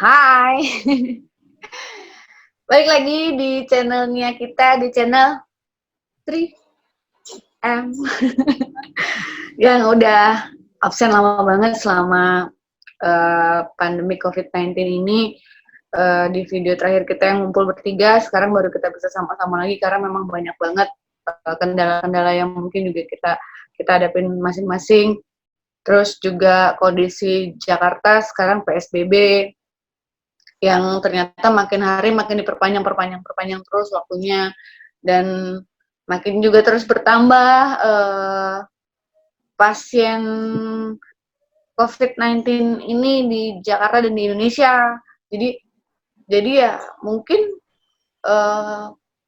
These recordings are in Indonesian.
Hai, balik lagi di channelnya kita, di channel 3M yang udah absen lama banget selama pandemi COVID-19 ini. Di video terakhir kita yang ngumpul bertiga, sekarang baru kita bisa sama-sama lagi karena memang banyak banget kendala-kendala yang mungkin juga kita hadapin masing-masing. Terus juga kondisi Jakarta sekarang PSBB yang ternyata makin hari makin diperpanjang terus waktunya, dan makin juga terus bertambah pasien COVID-19 ini di Jakarta dan di Indonesia. Jadi ya mungkin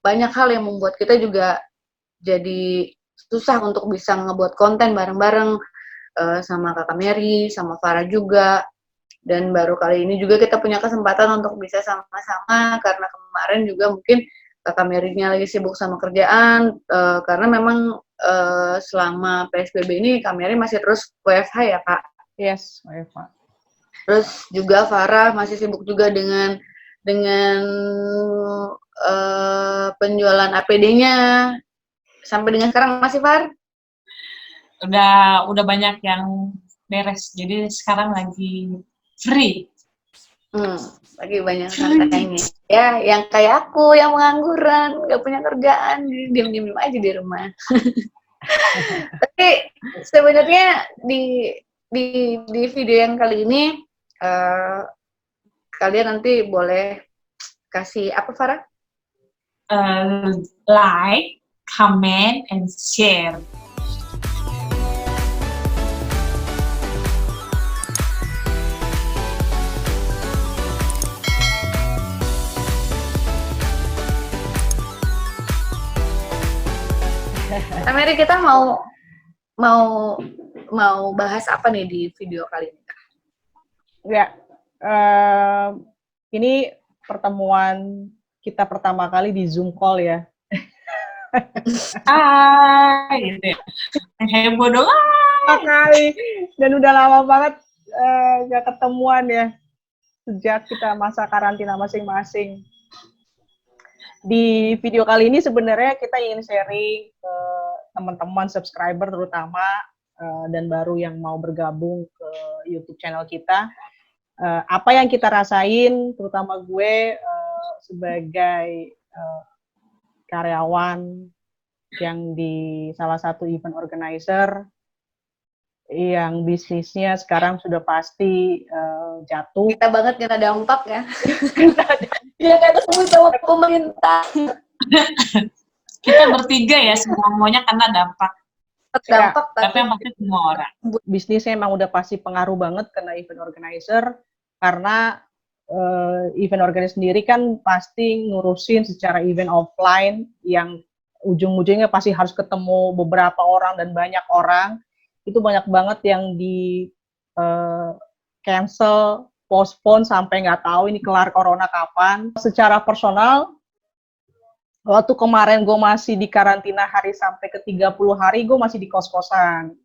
banyak hal yang membuat kita juga jadi susah untuk bisa ngebuat konten bareng-bareng sama Kakak Mary, sama Farah juga. Dan baru kali ini juga kita punya kesempatan untuk bisa sama-sama, karena kemarin juga mungkin Kakak Mary-nya lagi sibuk sama kerjaan, karena memang selama PSBB ini Kak Mary masih terus WFH ya Kak? Yes, WFH. Terus juga Farah masih sibuk juga dengan penjualan APD-nya. Sampai dengan sekarang masih, Far? Udah banyak yang beres, jadi sekarang lagi free. Lagi banyak santainya. Ya, yang kayak aku yang pengangguran, nggak punya kerjaan, diem-diem aja di rumah. Tapi sebenarnya di video yang kali ini kalian nanti boleh kasih apa, Farah? Like, comment, and share. Mary, kita mau bahas apa nih di video kali ini? Ya, ini pertemuan kita pertama kali di Zoom call ya. Gitu ya. Heboh dong. Kali. Dan udah lama banget gak ketemuan ya. Sejak kita masa karantina masing-masing. Di video kali ini sebenarnya kita ingin sharing ke teman-teman subscriber terutama dan baru yang mau bergabung ke YouTube channel kita. Apa yang kita rasain, terutama gue sebagai karyawan yang di salah satu event organizer yang bisnisnya sekarang sudah pasti jatuh. Kita banget kena dampak ya. Ya kata sama pemerintah. Kita bertiga ya semuanya kena dampak. Dampak Tapi yang pasti semua orang. Bisnisnya emang udah pasti pengaruh banget kena event organizer, karena event organizer sendiri kan pasti ngurusin secara event offline yang ujung-ujungnya pasti harus ketemu beberapa orang dan banyak orang. Itu banyak banget yang di cancel, postpone sampai nggak tahu ini kelar corona kapan. Secara personal, waktu kemarin gue masih di karantina hari sampai ke 30 hari, gue masih di kos-kosan.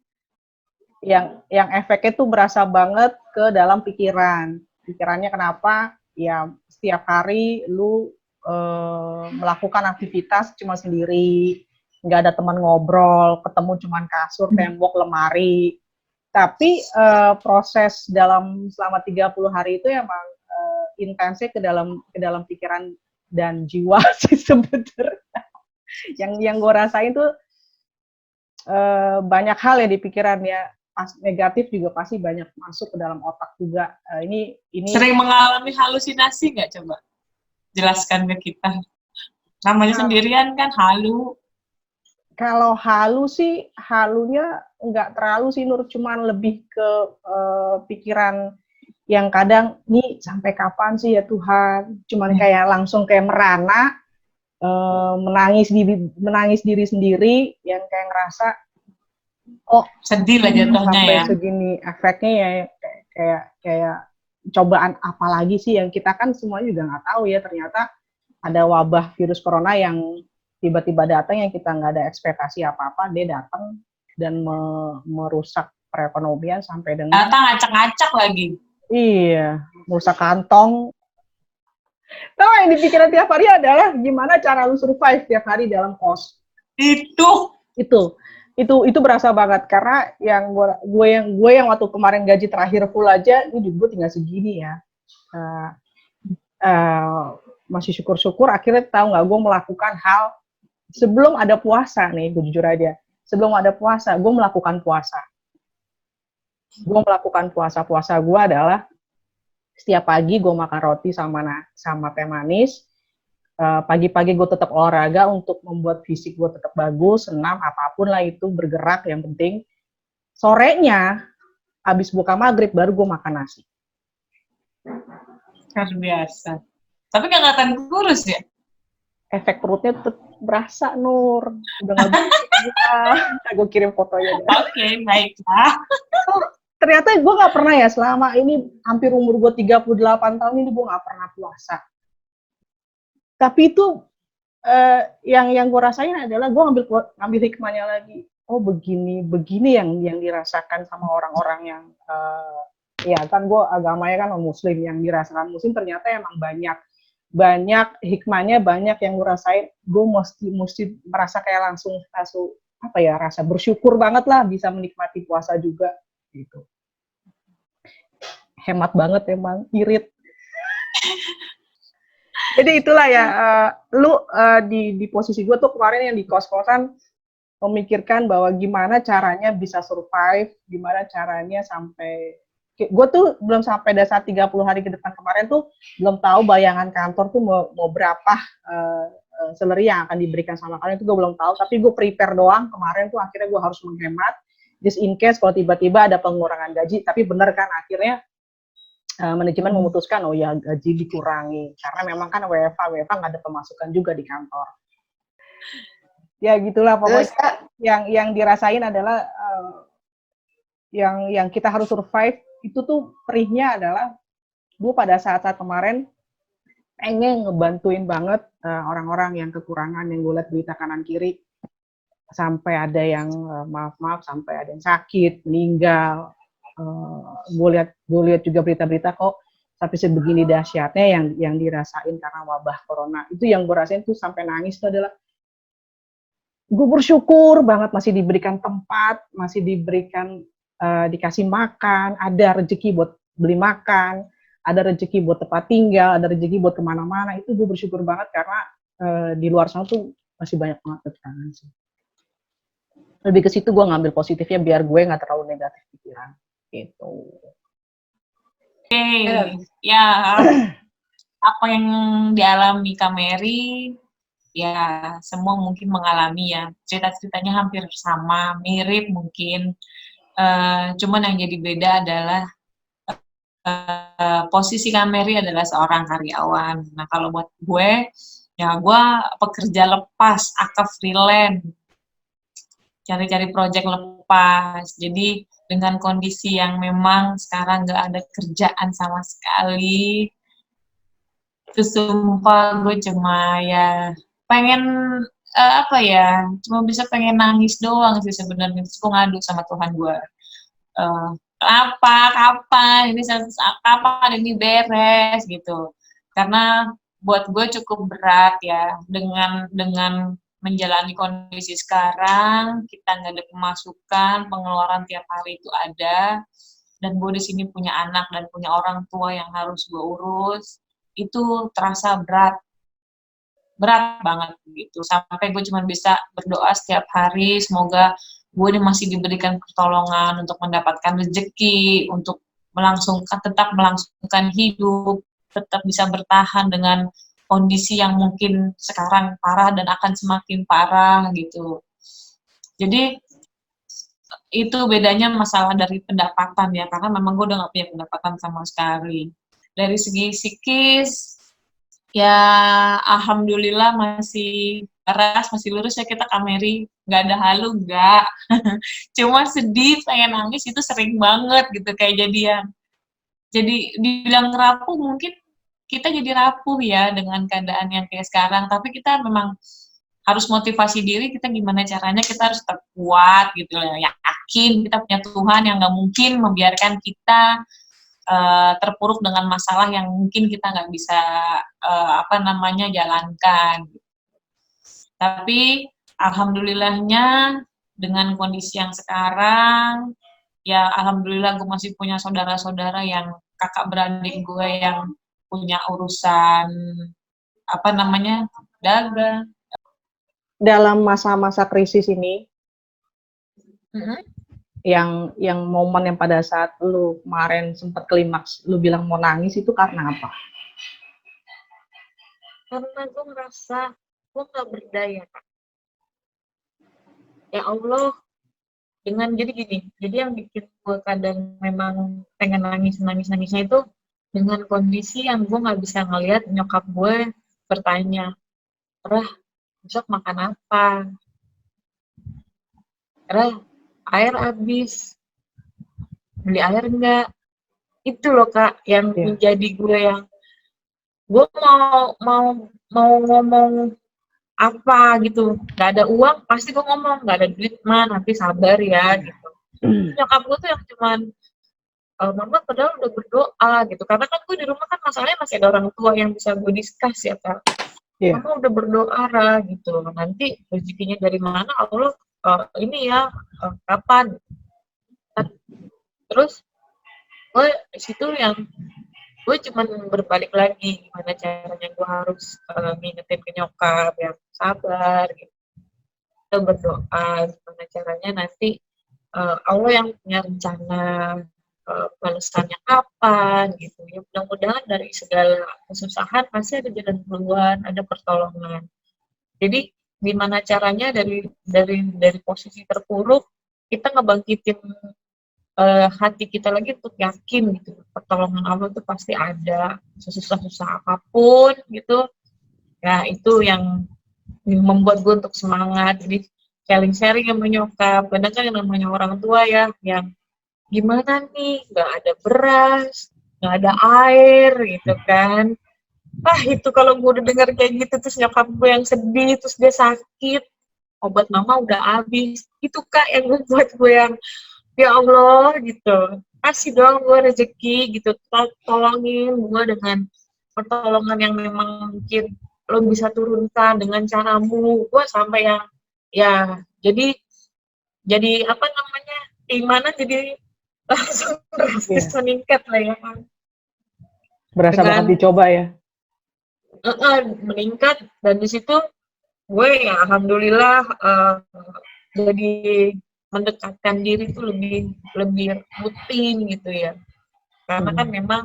Yang efeknya tuh berasa banget ke dalam pikiran. Pikirannya kenapa? Ya setiap hari lu melakukan aktivitas cuma sendiri, nggak ada teman ngobrol, ketemu cuman kasur, tembok, lemari. Tapi proses selama 30 hari itu emang intensnya ke dalam pikiran dan jiwa sih sebenarnya. Yang gue rasain tuh banyak hal ya di pikirannya, negatif juga pasti banyak masuk ke dalam otak juga. Ini sering mengalami halusinasi nggak, coba jelaskan ke kita? Namanya sendirian kan halu. Kalau halu sih, halunya nggak terlalu sih Nur, cuman lebih ke pikiran yang kadang, nih sampai kapan sih ya Tuhan, cuman kayak langsung kayak merana, menangis diri sendiri, yang kayak ngerasa, oh sedih lah jatuhnya sampai ya. segini efeknya ya, kayak cobaan apa lagi sih yang kita kan semuanya juga nggak tahu ya, ternyata ada wabah virus corona yang tiba-tiba datang yang kita nggak ada ekspektasi apa-apa, dia datang dan merusak perekonomian sampai dengan datang acak-acak lagi. Iya, merusak kantong. Tahu yang dipikirin tiap hari adalah gimana cara lu survive tiap hari dalam kos. Itu. Itu berasa banget karena yang gue yang waktu kemarin gaji terakhir full aja, ini gue tinggal segini ya. Masih syukur-syukur akhirnya tahu nggak gue melakukan hal sebelum ada puasa nih, gue jujur aja. Sebelum ada puasa, gue melakukan puasa. Puasa gue adalah setiap pagi gue makan roti sama teh manis. Pagi-pagi gue tetap olahraga untuk membuat fisik gue tetap bagus, senam, apapun lah itu, bergerak yang penting. Sorenya, habis buka maghrib, baru gue makan nasi. Luar biasa. Tapi nggak akan kurus ya? Efek perutnya tetap berasa, Nur. Udah nggak bisa. Gue kirim fotonya. Oke, baiklah. Ternyata gue nggak pernah ya, selama ini hampir umur gue 38 tahun ini, gue nggak pernah puasa. Tapi itu yang gue rasain adalah gue ngambil hikmahnya lagi. Oh begini yang dirasakan sama orang-orang yang ya kan gue agamanya kan muslim, yang dirasakan muslim ternyata emang banyak hikmahnya, banyak yang gue rasain. Gue mesti merasa kayak langsung apa ya, rasa bersyukur banget lah bisa menikmati puasa juga gitu. Hemat banget emang, irit. Jadi itulah ya, lu di posisi gue tuh kemarin yang di kos-kosan memikirkan bahwa gimana caranya bisa survive, gimana caranya sampai, gue tuh belum sampai dasar 30 hari ke depan kemarin tuh belum tahu bayangan kantor tuh mau berapa salary yang akan diberikan sama kalian, itu gue belum tahu, tapi gue prepare doang kemarin tuh, akhirnya gue harus menghemat, just in case kalau tiba-tiba ada pengurangan gaji, tapi bener kan akhirnya manajemen memutuskan, oh ya gaji dikurangi, karena memang kan WFH nggak ada pemasukan juga di kantor. Ya gitulah pokoknya. Yang dirasain adalah yang kita harus survive itu tuh perihnya adalah gue pada saat-saat kemarin pengen ngebantuin banget orang-orang yang kekurangan, yang gue lihat berita kanan kiri, sampai ada yang maaf sampai ada yang sakit, meninggal. Gue lihat juga berita-berita kok sampai sebegini dahsyatnya yang dirasain karena wabah corona. Itu yang gue rasain tuh sampai nangis itu adalah gue bersyukur banget masih diberikan tempat, masih diberikan dikasih makan, ada rezeki buat beli makan, ada rezeki buat tempat tinggal, ada rezeki buat kemana-mana. Itu gue bersyukur banget karena di luar sana tuh masih banyak banget kekurangan sih. Lebih ke situ gue ngambil positifnya biar gue nggak terlalu negatif pikiran. Gitu. Oke, ya apa yang dialami Kak Mary, ya semua mungkin mengalami ya, cerita-ceritanya hampir sama, mirip mungkin, cuman yang jadi beda adalah posisi Kak Mary adalah seorang karyawan. Nah kalau buat gue, ya gue pekerja lepas, aktif freelance, cari-cari project lepas, jadi dengan kondisi yang memang sekarang nggak ada kerjaan sama sekali, terus sumpah gue cuma ya pengen apa ya, cuma bisa pengen nangis doang sih sebenarnya. Terus gue ngadu sama Tuhan gue, kapan ini beres gitu, karena buat gue cukup berat ya dengan menjalani kondisi sekarang, kita nggak ada pemasukan, pengeluaran tiap hari itu ada, dan gue di sini punya anak dan punya orang tua yang harus gue urus, itu terasa berat banget gitu. Sampai gue cuma bisa berdoa setiap hari, semoga gue masih diberikan pertolongan untuk mendapatkan rezeki, untuk tetap melangsungkan hidup, tetap bisa bertahan dengan kondisi yang mungkin sekarang parah dan akan semakin parah gitu. Jadi itu bedanya masalah dari pendapatan ya, karena memang gue udah gak punya pendapatan sama sekali. Dari segi psikis, ya alhamdulillah masih waras, masih lurus ya kita Kak Mary, gak ada halu, enggak. Cuma sedih, pengen nangis itu sering banget gitu kayak jadian. Jadi dibilang rapuh, mungkin kita jadi rapuh ya dengan keadaan yang kayak sekarang, tapi kita memang harus motivasi diri kita gimana caranya kita harus tetap kuat gitu ya, yakin kita punya Tuhan yang nggak mungkin membiarkan kita terpuruk dengan masalah yang mungkin kita nggak bisa jalankan. Tapi alhamdulillahnya dengan kondisi yang sekarang, ya alhamdulillah gue masih punya saudara-saudara yang kakak beradik gue yang punya urusan dagang. Dalam masa-masa krisis ini, Mm-hmm. yang momen yang pada saat lu kemarin sempat klimaks, lu bilang mau nangis, itu karena apa? Karena gue ngerasa gue gak berdaya, Kak. Ya Allah, jadi yang bikin gue kadang memang pengen nangisnya itu dengan kondisi yang gue gak bisa ngeliat nyokap gue bertanya, Rah, besok makan apa? Rah, air habis, beli air enggak? Itu loh Kak, yang menjadi gue mau ngomong apa gitu, nggak ada uang pasti gue ngomong, nggak ada duit mah nanti sabar ya gitu. Nyokap gue tuh yang cuman mama padahal udah berdoa gitu, karena kan gue di rumah kan masalahnya masih ada orang tua yang bisa gue discuss ya Kak. Mama udah berdoa gitu, nanti rezekinya dari mana Allah kapan. Terus gue disitu yang gue cuman berbalik lagi gimana caranya gue harus ngingetin ke nyokap yang sabar gitu. Kita berdoa gimana caranya nanti Allah yang punya rencana balasannya kapan gitu ya, mudah-mudahan dari segala kesusahan pasti ada jalan keluar, ada pertolongan. Jadi gimana caranya dari posisi terpuruk kita ngebangkitin hati kita lagi untuk yakin gitu pertolongan Allah itu pasti ada, sesusah-susah apapun gitu ya. Itu yang membuat gue untuk semangat. Jadi sharing yang menyokap, kadang kan yang namanya orang tua ya yang gimana nih nggak ada beras, nggak ada air gitu kan. Itu kalau gue udah dengar kayak gitu terus nyokap gue yang sedih terus dia sakit, obat mama udah habis, itu Kak yang membuat gue yang ya Allah gitu, kasih dong gue rezeki gitu, tolongin gue dengan pertolongan yang memang mungkin lo bisa turunkan dengan caramu. Gue sampai yang ya jadi keimanan jadi langsung drastis meningkat lah ya kan. Berasa banget dicoba ya. Meningkat, dan di situ gue ya alhamdulillah jadi mendekatkan diri itu lebih rutin gitu ya, karena kan memang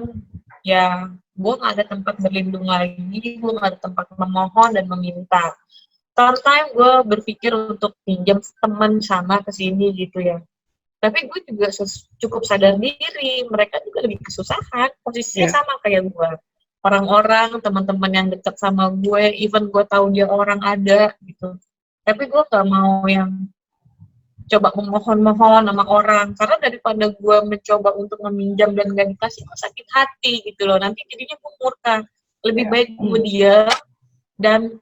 ya gue nggak ada tempat berlindung lagi, gue nggak ada tempat memohon dan meminta. Sometimes gue berpikir untuk pinjam teman sama kesini gitu ya, tapi gue juga cukup sadar diri mereka juga lebih kesusahan, posisinya sama kayak gue. Orang-orang, teman-teman yang dekat sama gue, even gue tahu dia orang ada gitu, tapi gue gak mau yang coba memohon-mohon sama orang, karena daripada gue mencoba untuk meminjam dan gak dikasih, gue sakit hati gitu loh, nanti jadinya gue murka. Lebih baik gue diam, dan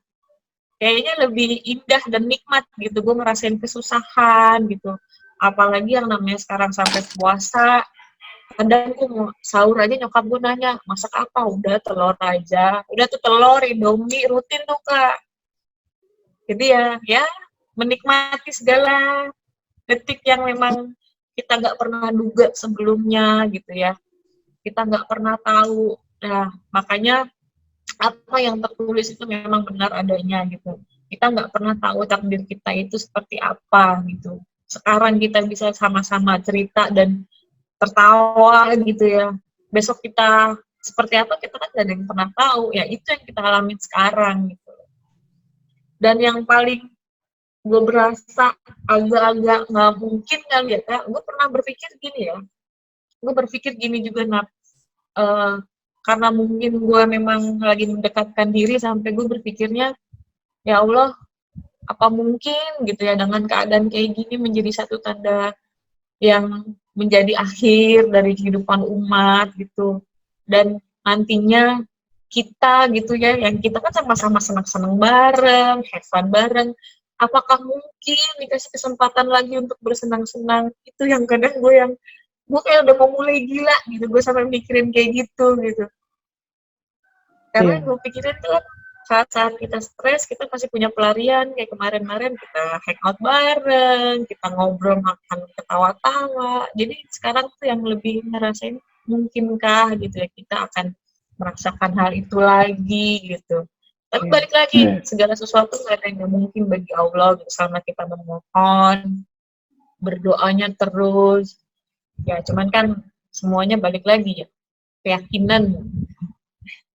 kayaknya lebih indah dan nikmat gitu gue ngerasain kesusahan gitu. Apalagi yang namanya sekarang sampai puasa, kadang gue mau sahur aja nyokap gue nanya, masak apa? Udah telur aja. Udah tuh telur, Indomie, rutin tuh Kak. Jadi ya menikmati segala detik yang memang kita nggak pernah duga sebelumnya gitu ya. Kita nggak pernah tahu. Nah, makanya apa yang tertulis itu memang benar adanya gitu. Kita nggak pernah tahu takdir kita itu seperti apa gitu. Sekarang kita bisa sama-sama cerita dan tertawa gitu ya. Besok kita seperti apa kita kan gak ada yang pernah tahu. Ya itu yang kita alami sekarang gitu. Dan yang paling gue berasa agak-agak nggak mungkin kali ya Kak, gue pernah berpikir gini ya. Gue berpikir gini juga karena mungkin gue memang lagi mendekatkan diri sampai gue berpikirnya, ya Allah, apa mungkin gitu ya dengan keadaan kayak gini menjadi satu tanda yang menjadi akhir dari kehidupan umat gitu. Dan nantinya kita gitu ya, yang kita kan sama-sama senang-senang bareng, have fun bareng, apakah mungkin dikasih kesempatan lagi untuk bersenang-senang? Itu yang kadang gue yang gue kayak udah mau mulai gila gitu, gue sampai mikirin kayak gitu. Karena gue pikirin tuh saat-saat kita stres, kita pasti punya pelarian. Kayak kemarin-kemarin kita hangout bareng, kita ngobrol, makan, ketawa-tawa. Jadi sekarang tuh yang lebih ngerasain, mungkinkah gitu ya, kita akan merasakan hal itu lagi gitu. Tapi balik lagi, segala sesuatu nggak ada yang nggak mungkin bagi Allah gitu, selama kita memohon, berdoanya terus. Ya cuman kan semuanya balik lagi ya, keyakinan.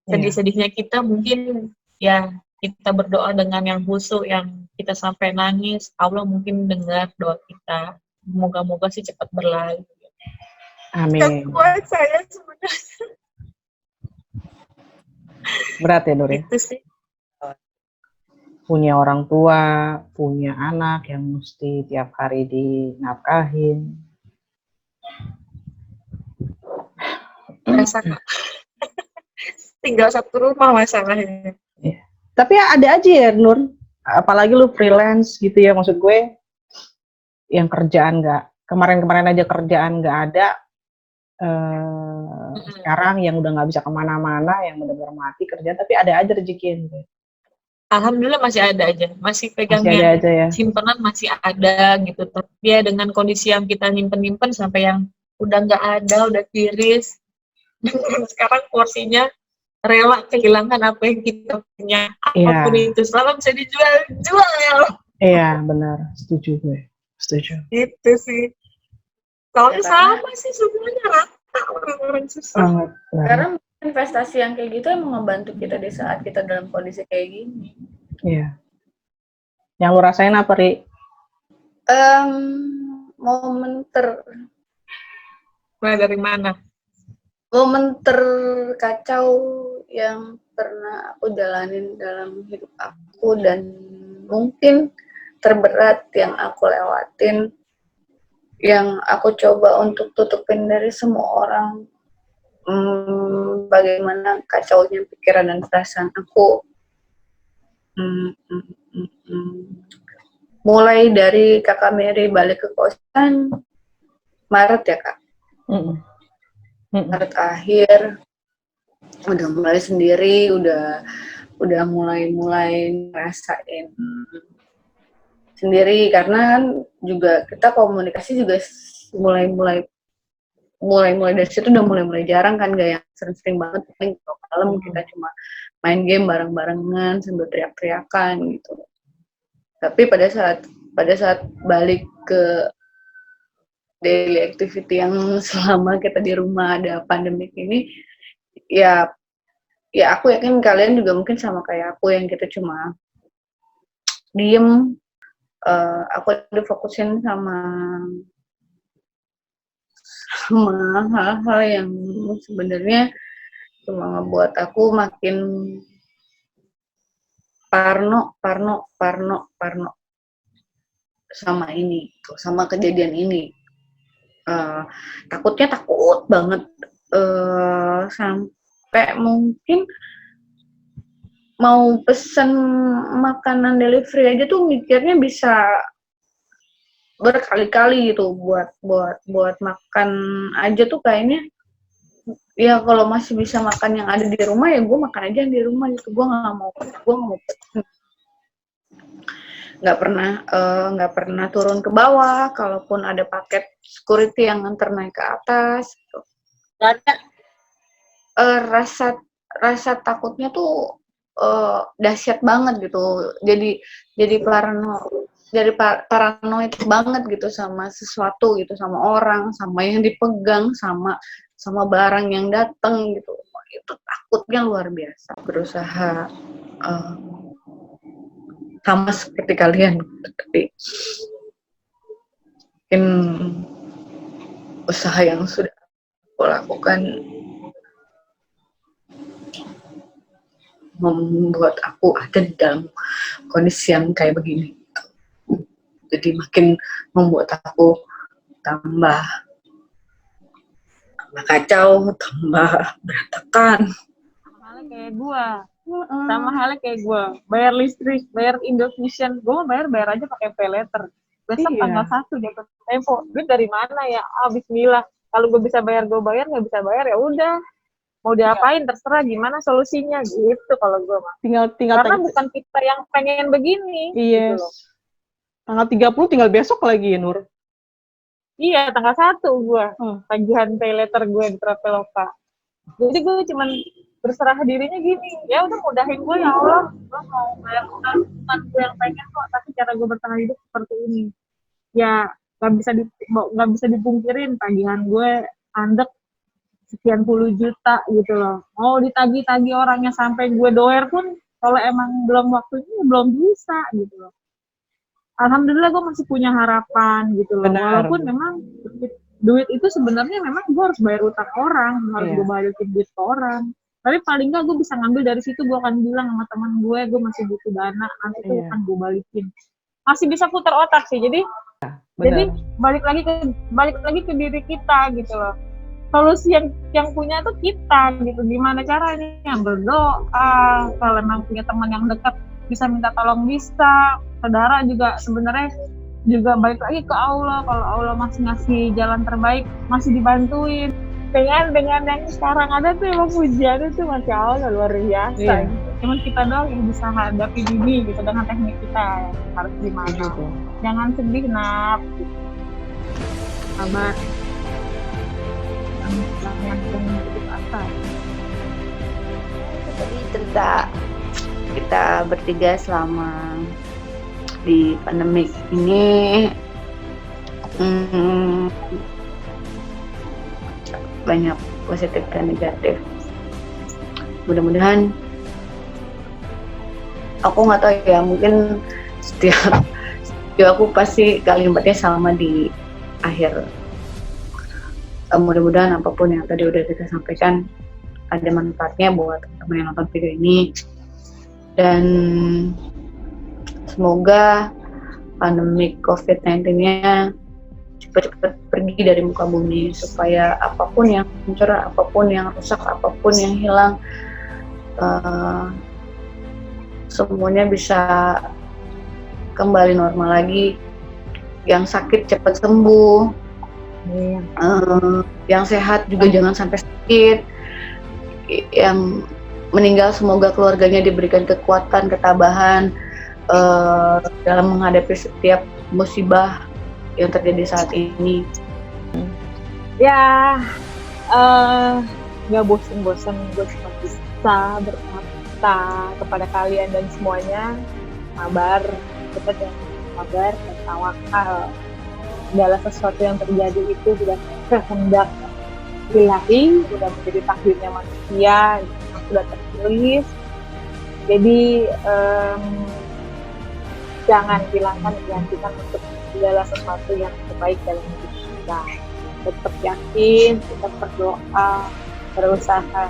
Sedih-sedihnya kita mungkin ya kita berdoa dengan yang khusyuk, yang kita sampai nangis, Allah mungkin dengar doa kita. Moga-moga sih cepat berlalu. Amin. Buat saya sebenarnya Berat ya, Nur ya? itu sih. Punya orang tua, punya anak yang mesti tiap hari dinafkahin. Rasa tinggal satu rumah masalahnya. Ya. Tapi ada aja ya, Nur. Apalagi lu freelance gitu ya, maksud gue. Yang kerjaan kemarin-kemarin aja kerjaan nggak ada. Sekarang yang udah nggak bisa kemana-mana, yang benar-benar mati kerjaan, tapi ada aja rezeki gitu. Alhamdulillah masih ada aja, masih pegangnya, masih ada aja ya. Simpenan masih ada gitu. Tapi ya dengan kondisi yang kita nyimpen sampai yang udah nggak ada, udah tiris. Sekarang porsinya rela kehilangan apa yang kita punya, apapun itu, selama bisa dijual. Iya, benar, setuju gue, setuju. Itu sih. Soalnya sama sih semuanya rata orang-orang susah. Karena investasi yang kayak gitu emang ngebantu kita di saat kita dalam kondisi kayak gini. Iya. Yang lo rasain apa, Ri? Momen dari mana? Momen terkacau yang pernah aku jalanin dalam hidup aku dan mungkin terberat yang aku lewatin, yang aku coba untuk tutupin dari semua orang. Bagaimana kacaunya pikiran dan perasaan aku. Mulai dari kakak Mary balik ke kosan Maret ya kak. Maret akhir udah mulai sendiri, udah mulai ngerasain sendiri, karena kan juga kita komunikasi juga mulai dari situ udah mulai jarang kan, gak yang sering-sering banget. Paling kalau malam kita cuma main game bareng-barengan sambil teriak-teriakan gitu. Tapi pada saat balik ke daily activity yang selama kita di rumah ada pandemik ini, ya aku yakin kalian juga mungkin sama kayak aku yang kita cuma diem. Aku difokusin sama hal-hal yang sebenarnya cuma ngebuat aku makin parno sama ini, sama kejadian ini. Takut banget, sampai mungkin mau pesen makanan delivery aja tuh mikirnya bisa berkali-kali gitu buat makan aja tuh kayaknya. Ya kalau masih bisa makan yang ada di rumah ya gue makan aja yang di rumah gitu. Gue nggak mau pesen. Nggak pernah turun ke bawah. Kalaupun ada paket security yang nganter naik ke atas gitu. Rasa takutnya tuh dahsyat banget gitu. Jadi paranoid banget gitu sama sesuatu gitu, sama orang, sama yang dipegang, sama barang yang datang gitu. Itu takutnya luar biasa. Berusaha sama seperti kalian, tapi mungkin usaha yang sudah aku lakukan membuat aku ada di dalam kondisi yang kayak begini. Jadi makin membuat aku tambah kacau, tambah berantakan. Sama halnya kayak gue, bayar listrik, bayar Indovision, gue bayar aja pakai pay letter. Besok tanggal 1 jatuh tempo, duit dari mana ya? Bismillah. Kalau gue bisa bayar, gue bayar. Nggak bisa bayar, ya udah. Mau diapain, terserah gimana solusinya, gitu kalau gue mah. tinggal Karena bukan kita yang pengen begini, gitu yes. loh. Tanggal 30 tinggal besok lagi ya, Nur. Iya, tanggal 1 gue. Tagihan pay letter gue di Traveloka. Jadi gue cuman berserah dirinya gini, ya udah mudahin gue ya Allah, gue mau bayar utang, bukan gue yang pengen kok, tapi cara gue bertahan hidup seperti ini. Ya nggak bisa dipungkirin tagihan gue andek sekian puluh juta gitu loh. Mau ditagi-tagi orangnya sampai gue doer pun, kalau emang belum waktunya belum bisa gitu loh. Alhamdulillah gue masih punya harapan gitu loh. Benar. Walaupun memang duit itu sebenarnya memang gue harus bayar utang orang, harus gue balikin duit ke orang. Tapi paling nggak gue bisa ngambil dari situ, gue akan bilang sama teman gue masih butuh dana, nanti itu akan gue balikin. Masih bisa putar otak sih. Jadi balik lagi ke diri kita gitu loh. Solusi yang punya tuh kita gitu. Gimana caranya? Yang berdoa, kalau memang punya teman yang dekat bisa minta tolong, bisa. Saudara juga sebenarnya juga balik lagi ke Allah. Kalau Allah masih ngasih jalan terbaik, masih dibantuin. Dengan yang sekarang ada tuh emang pujiannya tuh Masya Allah luar biasa. Gitu. Cuman kita doang yang bisa hadapi ini gitu dengan teknik kita harus gimana. Gitu. Jangan sedih, Nap. Gitu. Sabar. Yang itu apa? Tadi cerita kita bertiga selama di pandemi ini banyak positif dan negatif. Mudah-mudahan, aku nggak tahu ya, mungkin setiap aku pasti kalimatnya sama di akhir. Mudah-mudahan apapun yang tadi udah kita sampaikan ada manfaatnya buat teman yang nonton video ini, dan semoga pandemi COVID-19-nya cepat-cepat pergi dari muka bumi, supaya apapun yang hancur, apapun yang rusak, apapun yang hilang, semuanya bisa kembali normal lagi. Yang sakit cepat sembuh, yang sehat juga jangan sampai sakit, yang meninggal semoga keluarganya diberikan kekuatan, ketabahan dalam menghadapi setiap musibah yang terjadi saat ini. Ya, nggak bosan-bosan gue cuma bisa berkata kepada kalian dan semuanya, sabar, kita jangan sabar dan tawakal. Segala sesuatu yang terjadi itu sudah kehendak Ilahi, sudah menjadi takdirnya manusia, sudah tertulis. Jadi jangan hilangkan keyakinan untuk segala sesuatu yang terbaik dalam hidup kita. Tetap yakin, tetap berdoa, berusaha,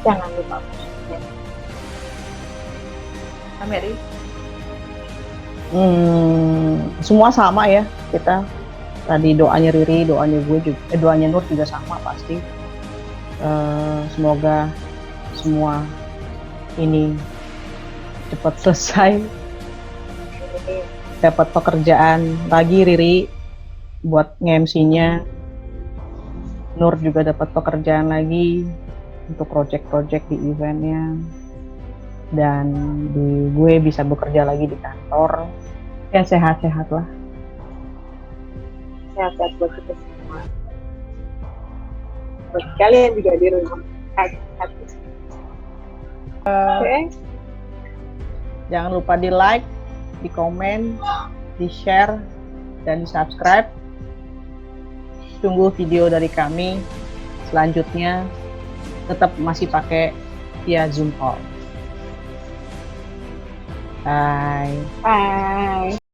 jangan lupa bersyukur. Mary? Semua sama ya kita. Tadi doanya Riri, doanya gue juga, doanya Nur juga sama pasti. Semoga semua ini cepat selesai. Dapat pekerjaan lagi Riri buat nge-MC-nya. Nur juga dapat pekerjaan lagi untuk project-project di eventnya. Dan gue bisa bekerja lagi di kantor. Ya sehat-sehat lah. Sehat-sehat buat kita semua. Buat kalian juga di rumah. Sehat. Oke. Jangan lupa di like, di komen, di share, dan di subscribe. Tunggu video dari kami selanjutnya. Tetap masih pakai via Zoom call. Bye. Bye.